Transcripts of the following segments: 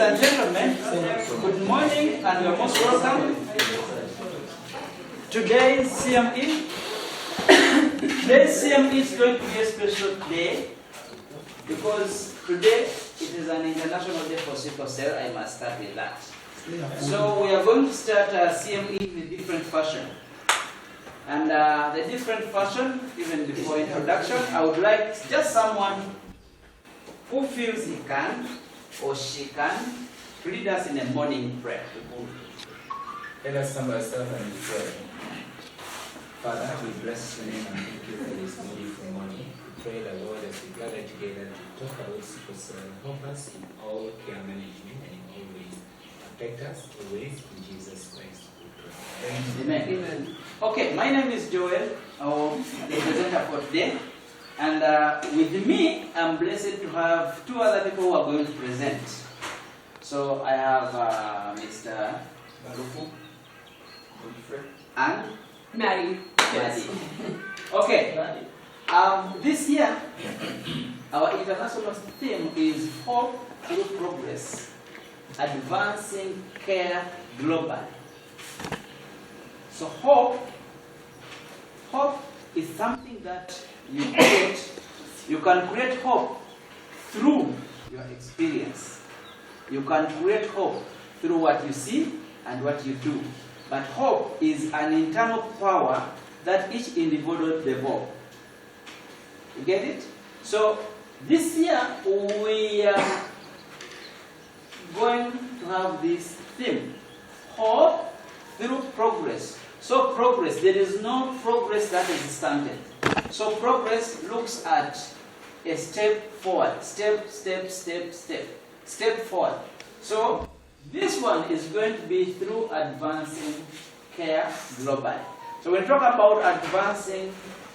and gentlemen, good morning and you're most welcome. Today's CME. Today's CME is going to be a special day because today it is an international day for sickle cell. I must start with that. So we are going to start CME in a different fashion. And the different fashion, even before introduction, I would like just someone who feels he can or she can lead us in a morning prayer. Let us stand ourselves and pray. Father, we bless your name and thank you for this beautiful morning. We pray that, Lord, as we gather together to talk about sickle cell, help us in all care management and in all ways. Protect us always in Jesus Christ. We pray. Amen. Okay, my name is Joel, our presenter for today. And with me, I'm blessed to have two other people who are going to present. So I have Mr. Barufu and Maddie. Yes. Okay. This year, our international theme is Hope Through Progress, Advancing Care Globally. So hope is something that you create. You can create hope through your experience. You can create hope through what you see and what you do. But hope is an internal power that each individual develops. You get it? So this year we are going to have this theme, hope through progress. So progress, there is no progress that is stunted. So progress looks at a step forward, step forward. So this one is going to be through advancing care globally. So when we talk about advancing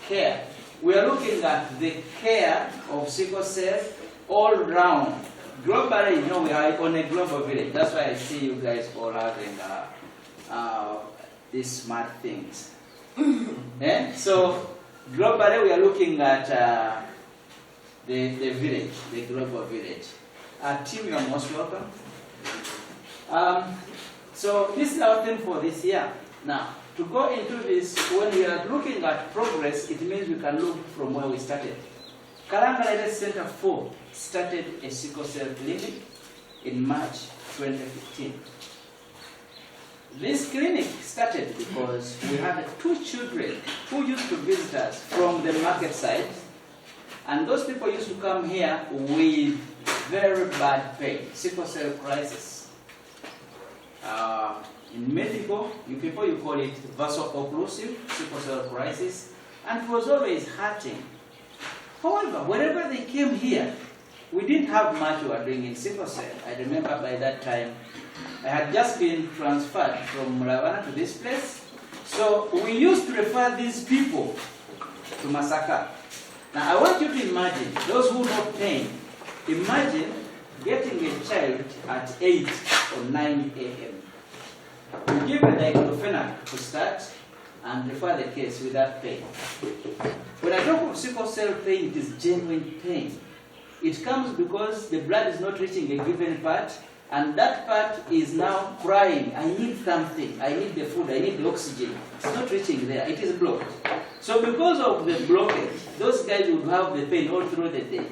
care, we are looking at the care of sickle cell all round. Globally, you know, we are on a global village. That's why I see you guys all having these smart things. So globally, we are looking at the village, the global village. Team, you are most welcome. So this is our theme for this year. Now, to go into this, when we are looking at progress, it means we can look from where we started. Kalangala Center 4 started a sickle cell clinic in March 2015. This clinic started because we had two children who used to visit us from the market side, and those people used to come here with very bad pain, sickle cell crisis. In medical, you call it vaso-occlusive sickle cell crisis, and it was always hurting. However, whenever they came here, we didn't have much we were doing in sickle cell. I remember by that time, I had just been transferred from Ravana to this place. So we used to refer these people to Masaka. Now I want you to imagine, those who know pain, imagine getting a child at 8 or 9 a.m. You give the diclofenac to start and refer the case without pain. When I talk of sickle cell pain, it is genuine pain. It comes because the blood is not reaching a given part, and that part is now crying, I need something, I need the food, I need the oxygen. It's not reaching there, it is blocked. So because of the blockage, those guys would have the pain all through the day.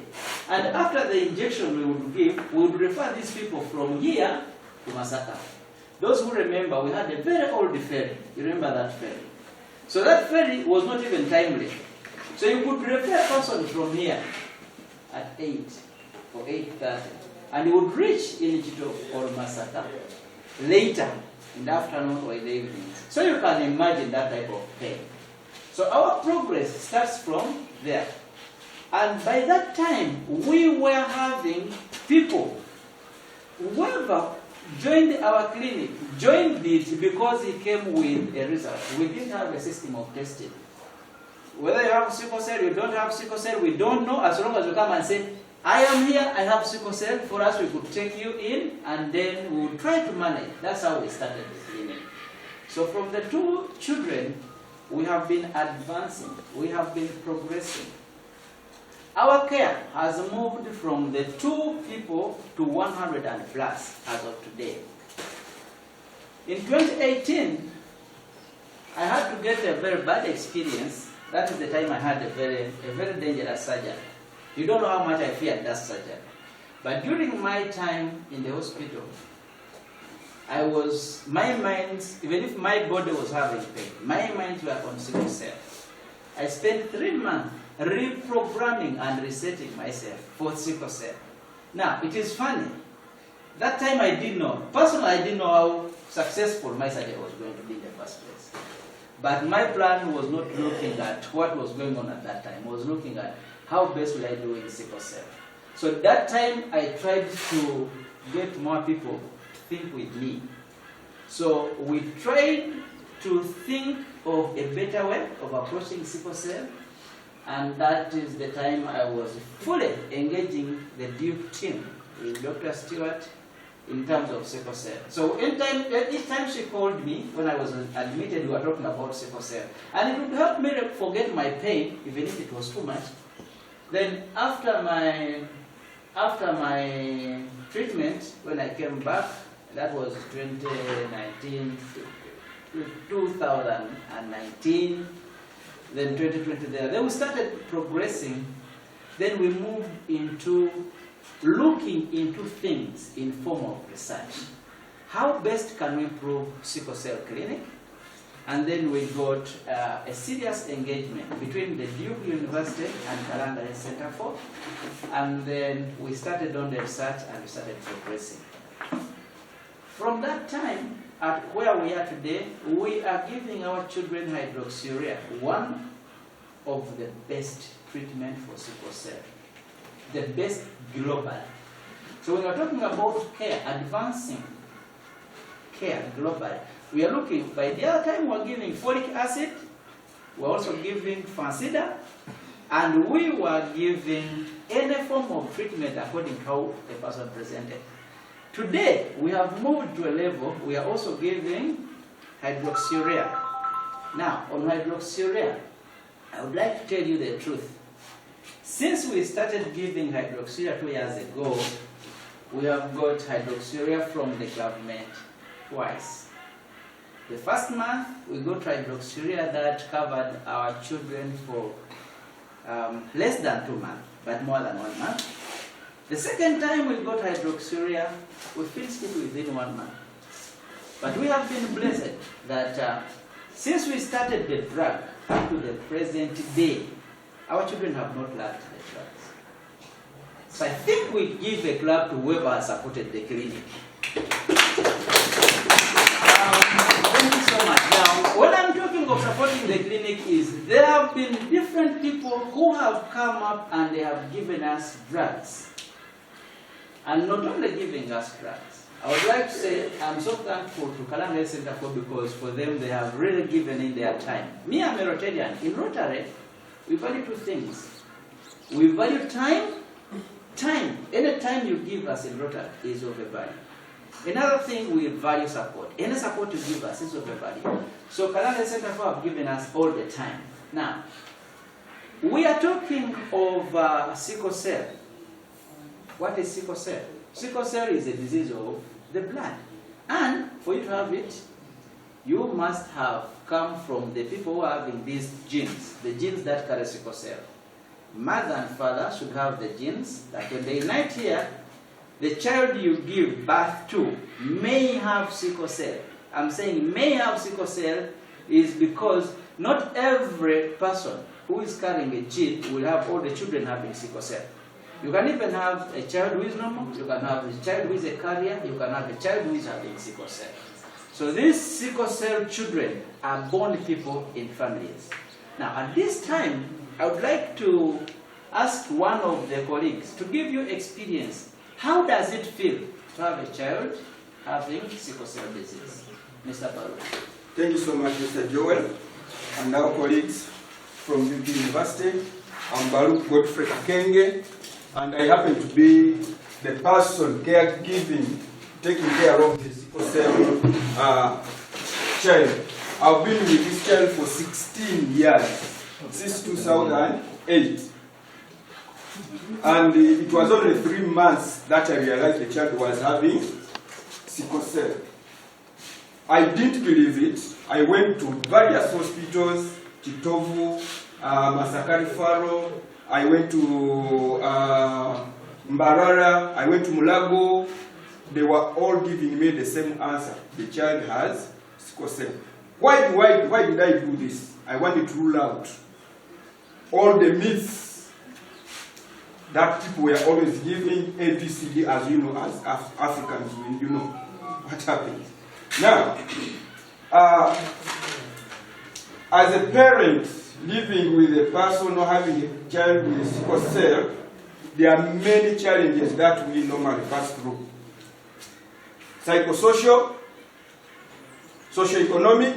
And after the injection we would give, we would refer these people from here to Masaka. Those who remember, we had a very old ferry. You remember that ferry? So that ferry was not even timely. So you could refer a person from here at 8 or 8:30. And he would reach in Chito or Masaka later in the afternoon or in the evening. So you can imagine that type of pain. So our progress starts from there. And by that time, we were having people, whoever joined our clinic, joined it because he came with a result. We didn't have a system of testing. Whether you have sickle cell, you don't have sickle cell, we don't know, as long as you come and say, I am here, I have sickle cell. For us, we could take you in and then we would try to manage. That's how we started the clinic. So from the two children, we have been advancing, we have been progressing. Our care has moved from the 2 people to 100 and plus as of today. In 2018, I had to get a very bad experience. That is the time I had a very dangerous surgery. You don't know how much I feared that surgery. But during my time in the hospital, my mind, even if my body was having pain, my mind were on sickle cell. I spent 3 months reprogramming and resetting myself for sickle cell. Now, it is funny. That time I didn't know. Personally, I didn't know how successful my surgery was going to be in the first place. But my plan was not looking at what was going on at that time. I was looking at how best will I do in sickle cell. So at that time, I tried to get more people to think with me. So we tried to think of a better way of approaching sickle cell, and that is the time I was fully engaging the Duke team with Dr. Stewart in terms of sickle cell. So each time she called me, when I was admitted, we were talking about sickle cell. And it would help me forget my pain, even if it was too much. Then after my treatment, when I came back, that was 2019, then 2020 there. Then we started progressing. Then we moved into looking into things in form of research. How best can we improve sickle cell clinic? And then we got a serious engagement between the Duke University and Kalangala Center for, and then we started on the research and we started progressing. From that time, at where we are today, we are giving our children hydroxyurea, one of the best treatment for sickle cell, the best globally. So when we're talking about care, advancing care globally, we are looking, by the other time we're giving folic acid, we're also giving Fancida, and we were giving any form of treatment according to how the person presented. Today, we have moved to a level, we are also giving hydroxyurea. Now, on hydroxyurea, I would like to tell you the truth. Since we started giving hydroxyurea 2 years ago, we have got hydroxyurea from the government twice. The first month, we got hydroxyurea that covered our children for less than 2 months, but more than 1 month. The second time we got hydroxyurea, we finished it within 1 month. But we have been blessed that since we started the drug up to the present day, our children have not lacked the drugs. So I think we give a clap to whoever has supported the clinic. Thank you so much. Now, when I'm talking of supporting the clinic is there have been different people who have come up and they have given us drugs. And not only giving us drugs. I would like to say I'm so thankful to Kalangala Center for, because for them they have really given in their time. Me, I'm a Rotarian. In Rotary, we value 2 things. We value time. Time. Any time you give us in Rotary is of a value. Another thing, we value support. Any support you give us is of a value. So Kalangala Center for have given us all the time. Now, we are talking of sickle cell. What is sickle cell? Sickle cell is a disease of the blood. And for you to have it, you must have come from the people who are having these genes, the genes that carry sickle cell. Mother and father should have the genes that when they unite here, the child you give birth to may have sickle cell. I'm saying may have sickle cell is because not every person who is carrying a gene will have all the children having sickle cell. You can even have a child who is normal, you can have a child who is a carrier, you can have a child who is having sickle cell. So these sickle cell children are born people in families. Now at this time, I would like to ask one of the colleagues to give you experience. How does it feel to have a child having sickle cell disease? Mr. Baruch. Thank you so much, Mr. Joel, and our colleagues from UP University. I'm Baruch Godfrey Kenge, and I happen to be the person taking care of the sickle cell child. I've been with this child for 16 years, since 2008. And it was only 3 months that I realized the child was having sickle cell. I didn't believe it. I went to various hospitals, Kitovu, Masakari Faro, I went to Mbarara, I went to Mulago. They were all giving me the same answer. The child has sickle cell. Why did I do this? I wanted to rule out all the myths that people were always giving ABCD, as you know, as Africans, you know what happened. Now, as a parent living with a person or having a child with sickle cell, there are many challenges that we normally pass through. Psychosocial, socio-economic,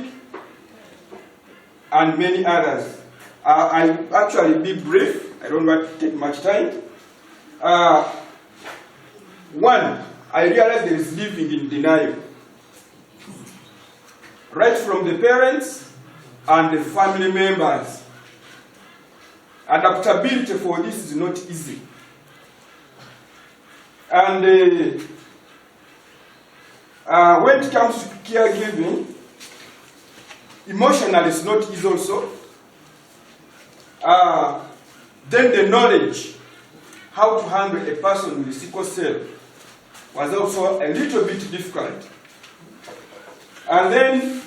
and many others. I actually be brief. I don't want to take much time. One, I realized there is living in denial. Right from the parents and the family members. Adaptability for this is not easy. And when it comes to caregiving, emotional is not easy also. Then the knowledge how to handle a person with sickle cell was also a little bit difficult. And then,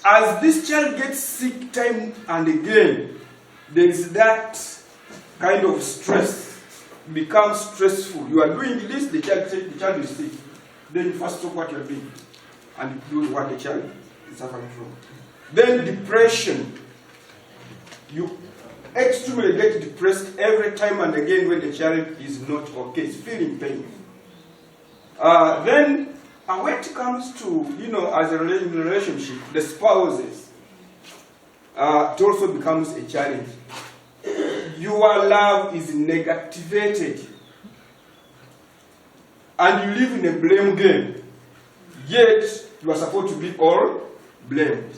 as this child gets sick time and again, there is that kind of stress. It becomes stressful. You are doing this, the child is sick. Then you first stop what you are doing and do what the child is suffering from. Then depression. You extremely get depressed every time and again when the child is not okay, is feeling pain. Then when it comes to, as a relationship, the spouses, it also becomes a challenge. Your love is negativated. And you live in a blame game. Yet, you are supposed to be all blamed.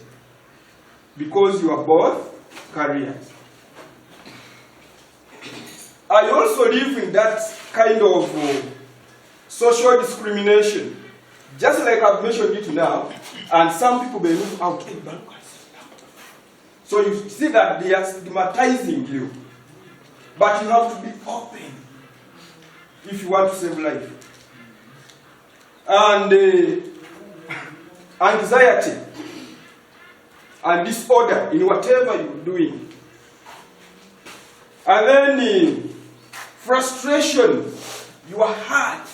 Because you are both carriers. I also live in that kind of social discrimination. Just like I've mentioned it now, and some people may move out. So you see that they are stigmatizing you. But you have to be open if you want to save life. And anxiety and disorder in whatever you're doing. And then frustration, your heart,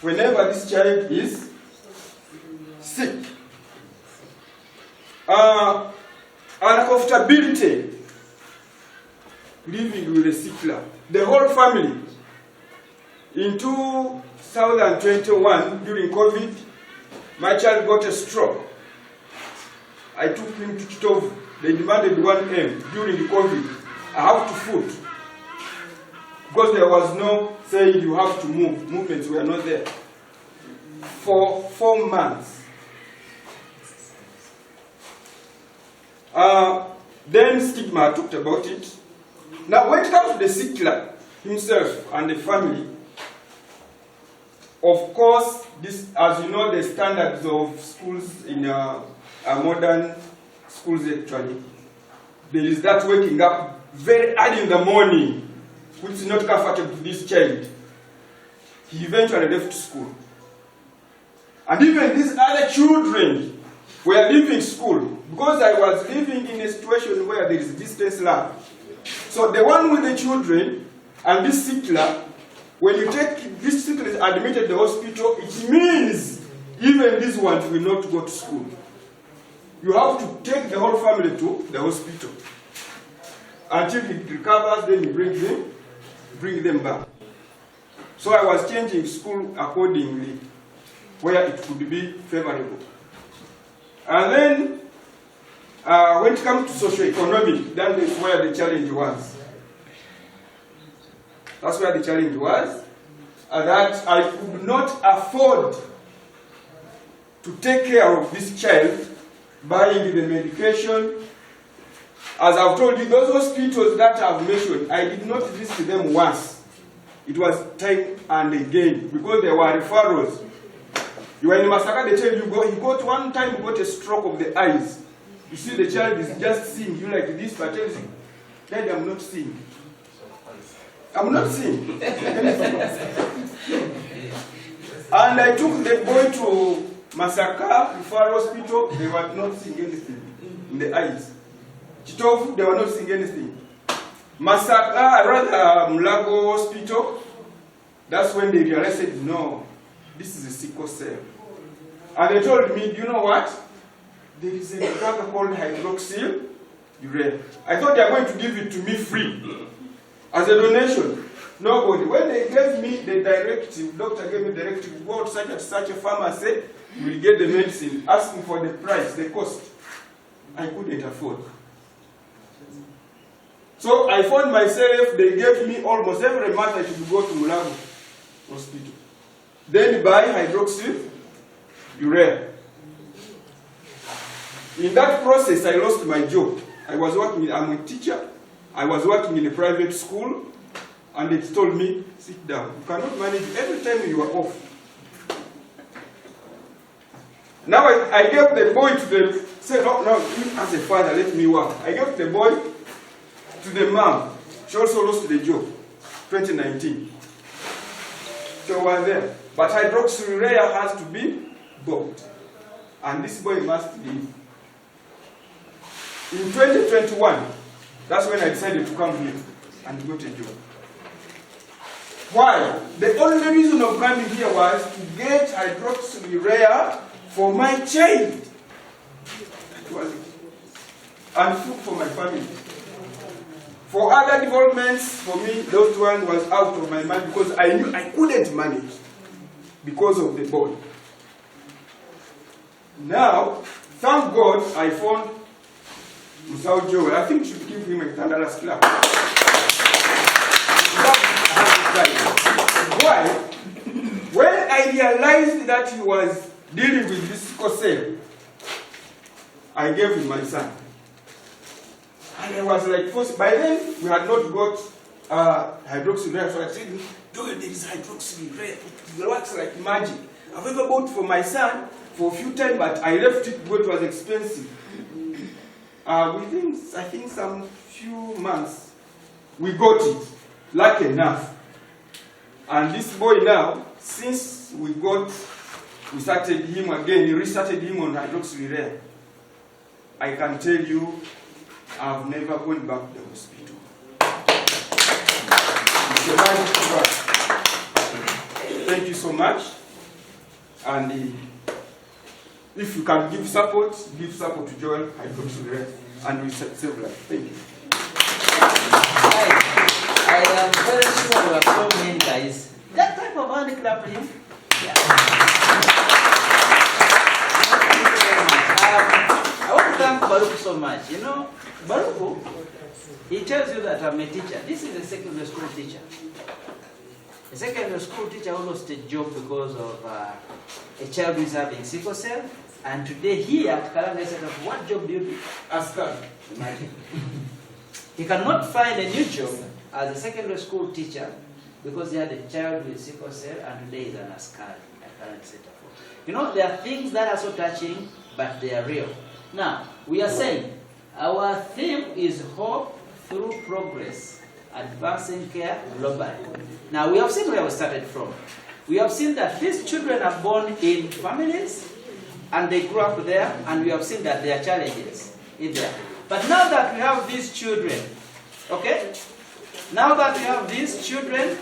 whenever this child is sick. Uncomfortability, living with a sickler. The whole family. In 2021, during COVID, my child got a stroke. I took him to Kitovu. They demanded 1M during the COVID. I have to foot. Because there was no saying you have to move. Movements were not there. For 4 months. Then stigma, I talked about it. Now when it comes to the sickler himself and the family, of course, this, as you know, the standards of schools in modern schools actually, there is that waking up very early in the morning, which is not comfortable to this child. He eventually left school. And even these other children were leaving school because I was living in a situation where there is distance learning. So the one with the children and this sickler, when you take this sickler admitted to the hospital, it means even these ones will not go to school. You have to take the whole family to the hospital. Until he recovers, then you bring them back. So I was changing school accordingly, where it could be favorable. And then, when it comes to socio-economic, that is where the challenge was. That's where the challenge was. That I could not afford to take care of this child, buying the medication, As I've told you, those hospitals that I've mentioned, I did not visit them once. It was time and again because there were referrals. You were in Masaka, they tell you, he got one time, he got a stroke of the eyes. You see the child is just seeing you like this, but tells you, Daddy, I'm not seeing. I'm not seeing. And I took the boy to Masaka Referral Hospital, they were not seeing anything in the eyes. Chitofu, they were not seeing anything. Mulago Hospital, that's when they realized, no, this is a sickle cell. And they told me, do you know what? There is a drug called hydroxyurea. I thought they were going to give it to me free as a donation. Nobody. When they gave me the directive, doctor gave me the directive, go to such and such a pharmacy, you will get the medicine, asking for the price, the cost. I couldn't afford. So I found myself, they gave me almost every month I should go to Mulago Hospital. Then buy hydroxyurea. In that process, I lost my job. I was working, I'm a teacher. I was working in a private school, and it told me, sit down. You cannot manage every time you are off. Now I gave the boy to the, said, no, as a father, let me work. I gave the boy to the mom. She also lost the job, 2019. So we were there. But hydroxyurea has to be bought. And this boy must leave. In 2021, that's when I decided to come here and got a job. Why? The only reason of coming here was to get hydroxyurea for my child. That was it. And food for my family. For other developments, for me, those one was out of my mind because I knew I couldn't manage because of the boy. Now, thank God I found Musao Joel. I think you should give him a thunderous clap. Why? When I realized that he was dealing with this sickle cell, I gave him my son. And I was like, by then we had not got hydroxyurea, so I said, Joel, there is hydroxyurea. It works like magic. I've ever bought for my son for a few times, but I left it because it was expensive. Within, I think, some few months, we got it, lucky enough. And this boy now, since we started him again, we restarted him on hydroxyurea, I can tell you, I've never gone back to the hospital. It's a magic work. Thank you so much. And if you can give support to Joel, hydroxyurea, and we save life. Thank you. I am very sure there are so many guys. That type of hand clap for him. Yeah. I want to thank Baruch so much. You know, Baruch, he tells you that I'm a teacher. This is a secondary school teacher. A secondary school teacher who lost a job because of a child who is having sickle cell. And today here at Kalangala said, what job do you do? Askar. Imagine. He cannot find a new job as a secondary school teacher because he had a child with sickle cell and today he's an Askar at Kalangala. You know, there are things that are so touching, but they are real. Now, we are saying our theme is hope through progress, advancing care globally. Now, we have seen where we started from. We have seen that these children are born in families and they grow up there, and we have seen that there are challenges in there. But now that we have these children, okay? Now that we have these children,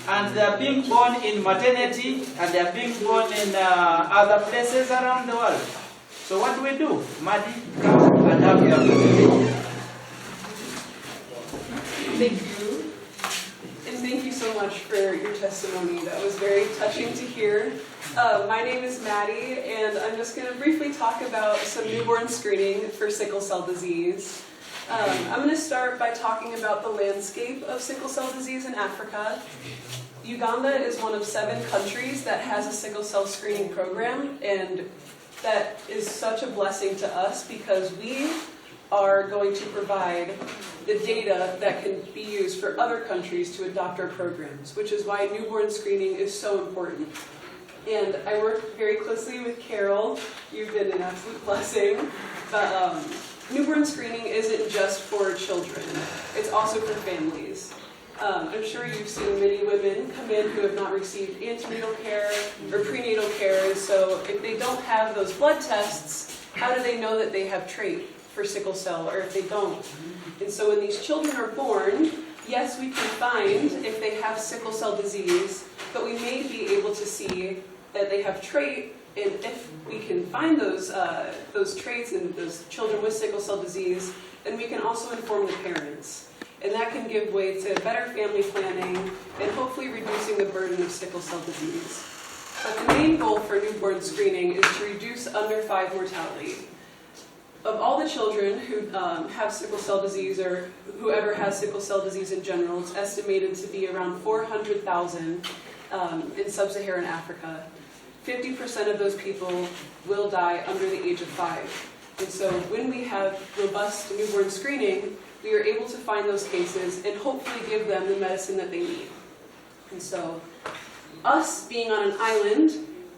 and they are being born in maternity, and they are being born in other places around the world. So what do we do? Maddie, come and have your presentation. Thank you. And thank you so much for your testimony. That was very touching to hear. My name is Maddie, and I'm just going to briefly talk about some newborn screening for sickle cell disease. I'm going to start by talking about the landscape of sickle cell disease in Africa. Uganda is one of 7 countries that has a sickle cell screening program, and that is such a blessing to us because we are going to provide the data that can be used for other countries to adopt our programs, which is why newborn screening is so important. And I work very closely with Carol. You've been an absolute blessing. But newborn screening isn't just for children. It's also for families. I'm sure you've seen many women come in who have not received antenatal care or prenatal care. And so if they don't have those blood tests, how do they know that they have trait for sickle cell, or if they don't? And so when these children are born, yes, we can find if they have sickle cell disease, but we may be able to see that they have trait, and if we can find those traits in those children with sickle cell disease, then we can also inform the parents. And that can give way to better family planning and hopefully reducing the burden of sickle cell disease. But the main goal for newborn screening is to reduce under 5 mortality. Of all the children who have sickle cell disease, or whoever has sickle cell disease in general, it's estimated to be around 400,000 in sub-Saharan Africa. 50% of those people will die under the age of 5. And so when we have robust newborn screening, we are able to find those cases and hopefully give them the medicine that they need. And so us being on an island,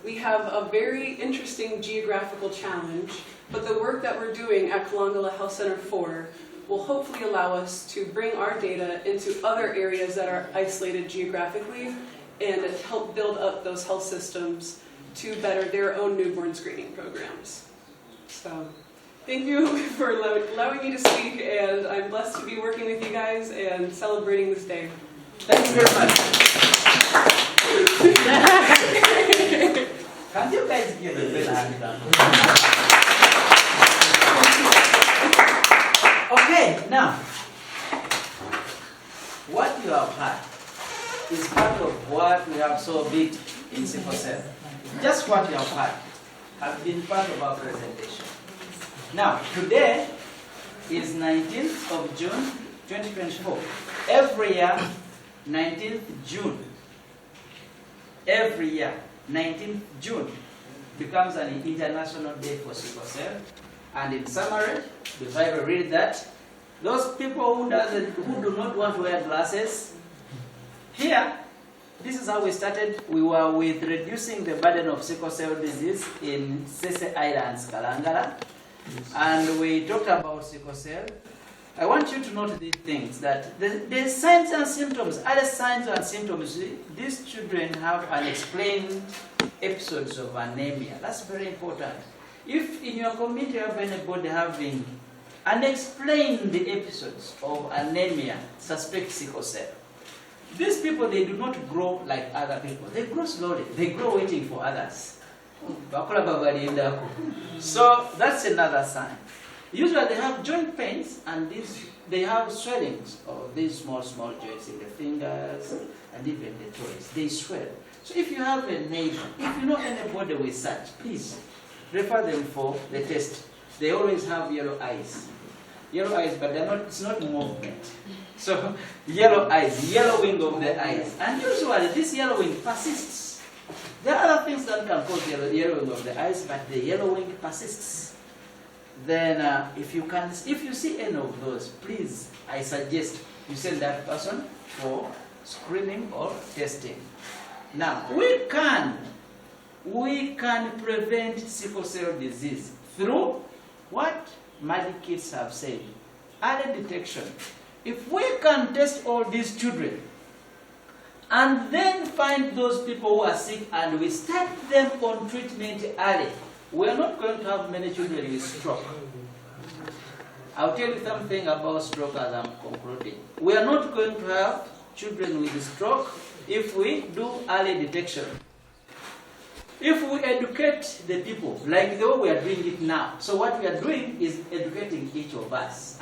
we have a very interesting geographical challenge, but the work that we're doing at Kalangala Health Center 4 will hopefully allow us to bring our data into other areas that are isolated geographically and help build up those health systems to better their own newborn screening programs. So thank you for allowing me to speak, and I'm blessed to be working with you guys and celebrating this day. Thank you very much. Can you guys give a big hand down? Okay, now, what you have had is part of what we have so big in sickle cell. Just what you have had has been part of our presentation. Now, today is 19th of June, 2024. Every year, 19th June, every year, 19th June becomes an international day for sickle cell. And in summary, if I read that, those people who do not want to wear glasses, here, this is how we started. We were with reducing the burden of sickle cell disease in Sese Islands, Kalangala. And we talked about sickle cell. I want you to note these things, that the signs and symptoms, other signs and symptoms, these children have unexplained episodes of anemia. That's very important. If in your community you have anybody having unexplained episodes of anemia, suspect sickle cell. These people, they do not grow like other people. They grow slowly. They grow waiting for others. So that's another sign. Usually they have joint pains, and they have swellings of these small joints in the fingers and even the toes. They swell. So if you have a neighbor, if you know anybody with such, please refer them for the test. They always have yellow eyes. Yellow eyes, but it's not movement. So yellow eyes, yellowing of the eyes. And usually this yellowing persists. There are other things that can cause yellowing of the eyes, but the yellowing persists. Then if you see any of those, please, I suggest you send that person for screening or testing. Now, we can prevent sickle cell disease through what Madi kids have said, early detection. If we can test all these children and then find those people who are sick and we start them on treatment early, we are not going to have many children with stroke. I'll tell you something about stroke as I'm concluding. We are not going to have children with stroke if we do early detection. If we educate the people like the way we are doing it now. So what we are doing is educating each of us.